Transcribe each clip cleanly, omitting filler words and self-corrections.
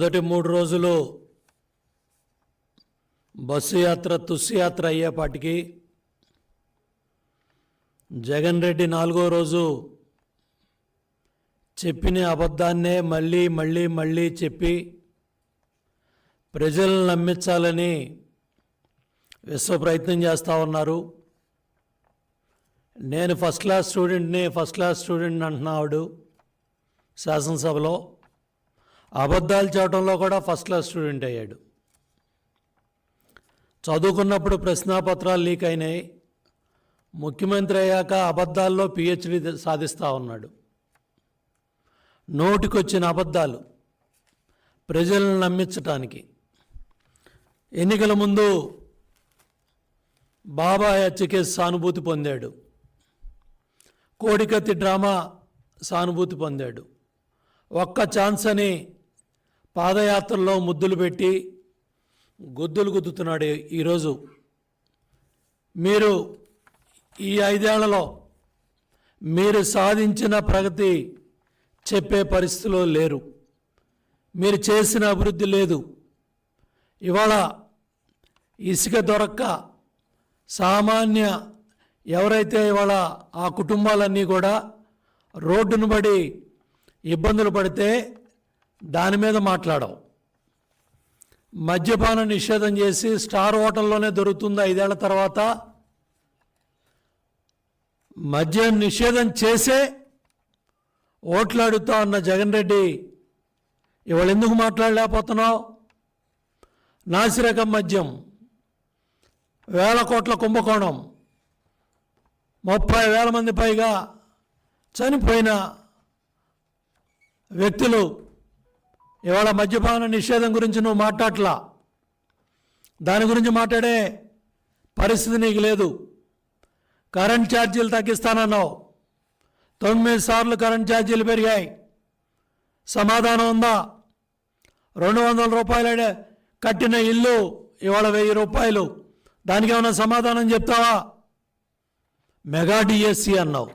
మొదటి 3 రోజులు బస్సు యాత్ర తుస్సు యాత్ర అయ్యేపాటికి జగన్ రెడ్డి 4వ రోజు చెప్పిన అబద్ధాన్నే మళ్ళీ చెప్పి ప్రజలను నమ్మించాలని విశ్వ ప్రయత్నం చేస్తూ ఉన్నారు. నేను ఫస్ట్ క్లాస్ స్టూడెంట్ అంటున్నాడు శాసనసభలో. అబద్ధాలు చెప్పడంలో కూడా ఫస్ట్ క్లాస్ స్టూడెంట్ అయ్యాడు. చదువుకున్నప్పుడు ప్రశ్నాపత్రాలు లీక్ అయినాయి. ముఖ్యమంత్రి అయ్యాక అబద్ధాల్లో పిహెచ్డి సాధిస్తూ ఉన్నాడు. నోటికొచ్చిన అబద్ధాలు ప్రజలను నమ్మించటానికి. ఎన్నికల ముందు బాబాయ్ హత్య కేసు సానుభూతి పొందాడు. కోడికత్తి డ్రామా సానుభూతి పొందాడు. ఒక్క ఛాన్స్ అని పాదయాత్రలో ముద్దులు పెట్టి గుద్దులు గుద్దుతున్నాడు. ఈరోజు మీరు ఈ 5 ఏళ్లలో మీరు సాధించిన ప్రగతి చెప్పే పరిస్థితిలో లేరు. మీరు చేసిన అభివృద్ధి లేదు. ఇవాళ ఇసుక దొరక్క సామాన్య ఎవరైతే ఇవాళ ఆ కుటుంబాలన్నీ కూడా రోడ్డును పడి ఇబ్బందులు పడితే దాని మీద మాట్లాడవు. మద్యపాన నిషేధం చేసి స్టార్ హోటల్లోనే దొరుకుతుంది 5 ఏళ్ల తర్వాత. మద్యం నిషేధం చేసే ఓట్లు అడుగుతా ఉన్న జగన్ రెడ్డి ఇవాళ ఎందుకు మాట్లాడలేకపోతున్నావు? నాసిరకం మద్యం, 1000 కోట్ల కుంభకోణం, 30,000 మంది పైగా చనిపోయిన వ్యక్తులు. ఇవాళ మద్యపాన నిషేధం గురించి నువ్వు మాట్లాడలా. దాని గురించి మాట్లాడే పరిస్థితి నీకు లేదు. కరెంట్ ఛార్జీలు తగ్గిస్తానన్నావు. 9 సార్లు కరెంట్ ఛార్జీలు పెరిగాయి. సమాధానం ఉందా? 200 రూపాయలు కట్టిన ఇల్లు ఇవాళ 1000 రూపాయలు. దానికి ఏమైనా సమాధానం చెప్తావా? మెగా డిఎస్సి అన్నావు.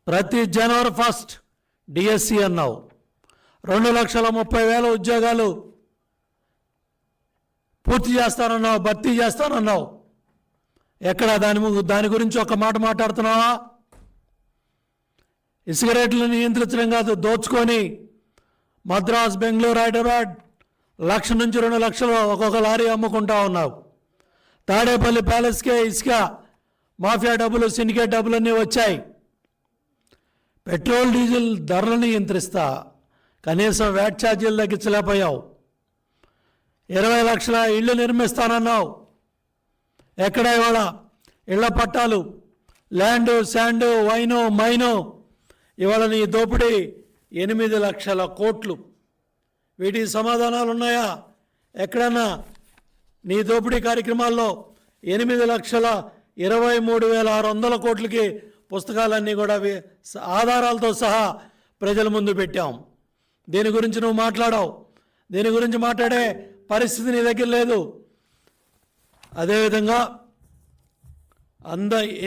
ప్రతి జనవరి 1 డిఎస్సి అన్నావు. 2,30,000 ఉద్యోగాలు పూర్తి చేస్తానన్నావు, భర్తీ చేస్తానన్నావు. ఎక్కడ దాని గురించి ఒక మాట మాట్లాడుతున్నావా? ఇసుక రేట్లను నియంత్రించడం కాదు, దోచుకొని మద్రాస్, బెంగళూరు, హైదరాబాద్ 1,00,000 నుంచి 2 లక్షలు ఒక్కొక్క లారీ అమ్ముకుంటా ఉన్నావు. తాడేపల్లి ప్యాలెస్కే ఇసుక మాఫియా డబ్బులు, సిండికేట్ డబ్బులన్నీ వచ్చాయి. పెట్రోల్ డీజిల్ ధరలను నియంత్రిస్తా కనీసం వ్యాట్ ఛార్జీలు తగ్గించలేకపోయావు. 20 లక్షల ఇళ్ళు నిర్మిస్తానన్నావు. ఎక్కడ ఇవాళ ఇళ్ల పట్టాలు, ల్యాండు, శాండు, వైను, మైను. ఇవాళ నీ దోపిడీ 8 లక్షల కోట్లు. వీటికి సమాధానాలు ఉన్నాయా? ఎక్కడన్నా నీ దోపిడీ కార్యక్రమాల్లో 8,23,600 కోట్లకి పుస్తకాలన్నీ కూడా ఆధారాలతో సహా ప్రజల ముందు పెట్టాం. దీని గురించి నువ్వు మాట్లాడావు. దీని గురించి మాట్లాడే పరిస్థితి నీ దగ్గర లేదు. అదేవిధంగా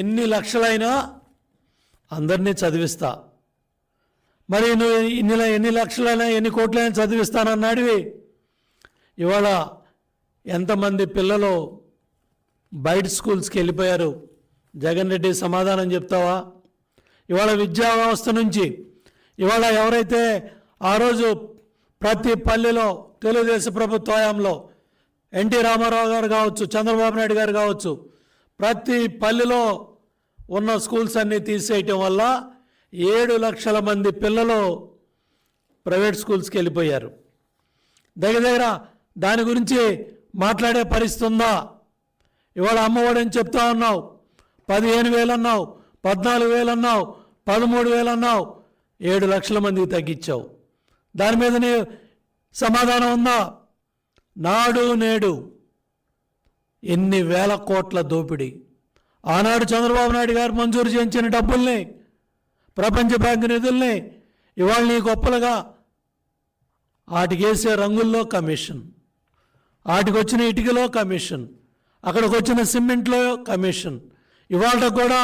ఎన్ని లక్షలైనా అందరినీ చదివిస్తా. మరి నువ్వు ఎన్ని లక్షలైనా ఎన్ని కోట్లైనా చదివిస్తానన్నాడివి. ఇవాళ ఎంతమంది పిల్లలు బయట స్కూల్స్కి వెళ్ళిపోయారు? జగన్ రెడ్డి సమాధానం చెప్తావా? ఇవాళ విద్యా వ్యవస్థ నుంచి ఇవాళ ఎవరైతే ఆ రోజు ప్రతి పల్లెలో తెలుగుదేశం ప్రభుత్వ హయాంలో ఎన్టీ రామారావు గారు కావచ్చు, చంద్రబాబు నాయుడు గారు కావచ్చు, ప్రతి పల్లెలో ఉన్న స్కూల్స్ అన్నీ తీసేయటం వల్ల 7 లక్షల మంది పిల్లలు ప్రైవేట్ స్కూల్స్కి వెళ్ళిపోయారు. దగ్గర దాని గురించి మాట్లాడే పరిస్థితి ఉందా? ఇవాళ అమ్మఒడని చెప్తా ఉన్నావు. 15,000 అన్నావు, 14,000 అన్నావు, 13,000 అన్నావు. 7 లక్షల మందికి తగ్గించావు. దాని మీద నీ సమాధానం ఉందా? నాడు నేడు ఎన్ని వేల కోట్ల దోపిడీ. ఆనాడు చంద్రబాబు నాయుడు గారు మంజూరు చేయించిన డబ్బుల్ని, ప్రపంచ బ్యాంకు నిధుల్ని ఇవాళ నీ గొప్పలుగా వాటికేసే రంగుల్లో కమిషన్, వాటికి వచ్చిన ఇటుకలో కమిషన్, అక్కడికి వచ్చిన సిమెంట్లో కమిషన్. ఇవాళ కూడా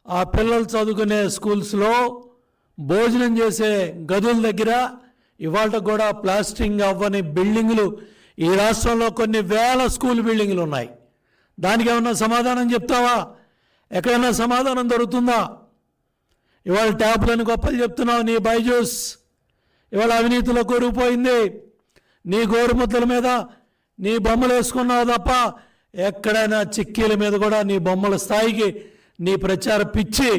ఆ పిల్లలు చదువుకునే స్కూల్స్లో భోజనం చేసే గదుల దగ్గర ఇవాళ కూడా ప్లాస్టింగ్ అవ్వని బిల్డింగులు ఈ రాష్ట్రంలో కొన్ని వేల స్కూల్ బిల్డింగులు ఉన్నాయి. దానికి ఏమన్నా సమాధానం చెప్తావా? ఎక్కడైనా సమాధానం దొరుకుతుందా? ఇవాళ ట్యాబ్లను గొప్పలు చెప్తున్నావు. నీ బైజూస్ ఇవాళ అవినీతిలో కూరుకుపోయింది. నీ గోరుముద్దల మీద నీ బొమ్మలు వేసుకున్నావు తప్ప ఎక్కడైనా చిక్కీల మీద కూడా నీ బొమ్మల స్థాయికి నీ ప్రచార పిచ్చి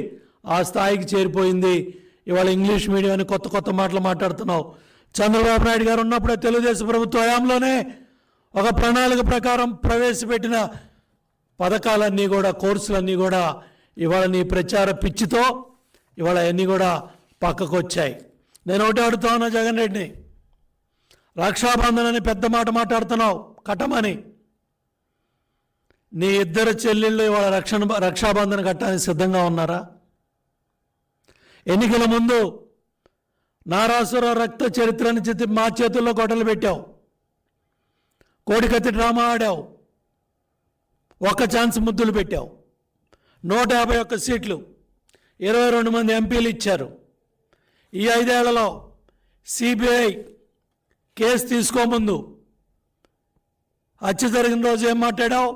ఆ స్థాయికి చేరిపోయింది. ఇవాళ ఇంగ్లీష్ మీడియం అని కొత్త కొత్త మాటలు మాట్లాడుతున్నావు. చంద్రబాబు నాయుడు గారు ఉన్నప్పుడే తెలుగుదేశం ప్రభుత్వ హయాంలోనే ఒక ప్రణాళిక ప్రకారం ప్రవేశపెట్టిన పథకాలన్నీ కూడా, కోర్సులన్నీ కూడా ఇవాళ నీ ప్రచార పిచ్చితో ఇవాళ అన్నీ కూడా పక్కకు వచ్చాయి. నేను ఒకటి అడుగుతా ఉన్నా జగన్ రెడ్డిని, రక్షాబంధన్ అని పెద్ద మాట మాట్లాడుతున్నావు, కట్టమని. నీ ఇద్దరు చెల్లెళ్ళు ఇవాళ రక్షాబంధన్ కట్టడానికి సిద్ధంగా ఉన్నారా? ఎన్నికల ముందు నారాసుర రక్త చరిత్రని మా చేతుల్లో గొడవలు పెట్టావు, కోడికత్తి డ్రామా ఆడావు, ఒక్క ఛాన్స్ ముద్దులు పెట్టావు. 151 సీట్లు, 22 మంది ఎంపీలు ఇచ్చారు. ఈ 5 ఏళ్లలో సిబిఐ కేసు తీసుకోముందు హత్య జరిగిన రోజు ఏం మాట్లాడావు?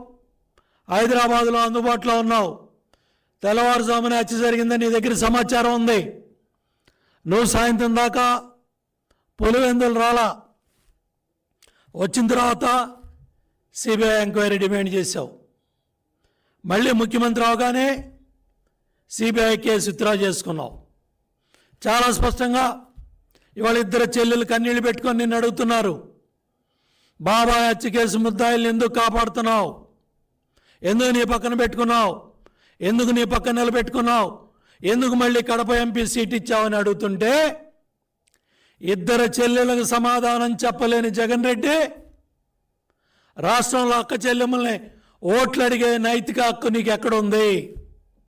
హైదరాబాదులో అందుబాటులో ఉన్నావు. తెల్లవారుజామున హత్య జరిగిందని నీ దగ్గర సమాచారం ఉంది. నువ్వు సాయంత్రం దాకా పులివెందులు రాలా. వచ్చిన తర్వాత సిబిఐ ఎంక్వైరీ డిమాండ్ చేశావు. మళ్ళీ ముఖ్యమంత్రి అవగానే సిబిఐ కేసు విత్డ్రా చేసుకున్నావు. చాలా స్పష్టంగా ఇవాళ ఇద్దరు చెల్లెలు కన్నీళ్ళు పెట్టుకొని నిన్ను అడుగుతున్నారు, బాబాయ్ హత్య కేసు ముద్దాయిల్ని ఎందుకు కాపాడుతున్నావు? ఎందుకు నీ పక్కన పెట్టుకున్నావు? ఎందుకు నీ పక్కన నిలబెట్టుకున్నావు? ఎందుకు మళ్ళీ కడప ఎంపీ సీట్ ఇచ్చావని అడుగుతుంటే ఇద్దరు చెల్లెలకు సమాధానం చెప్పలేని జగన్ రెడ్డి రాష్ట్రంలో అక్క చెల్లెమ్మల్ని ఓట్లు అడిగే నైతిక హక్కు నీకు ఎక్కడుంది?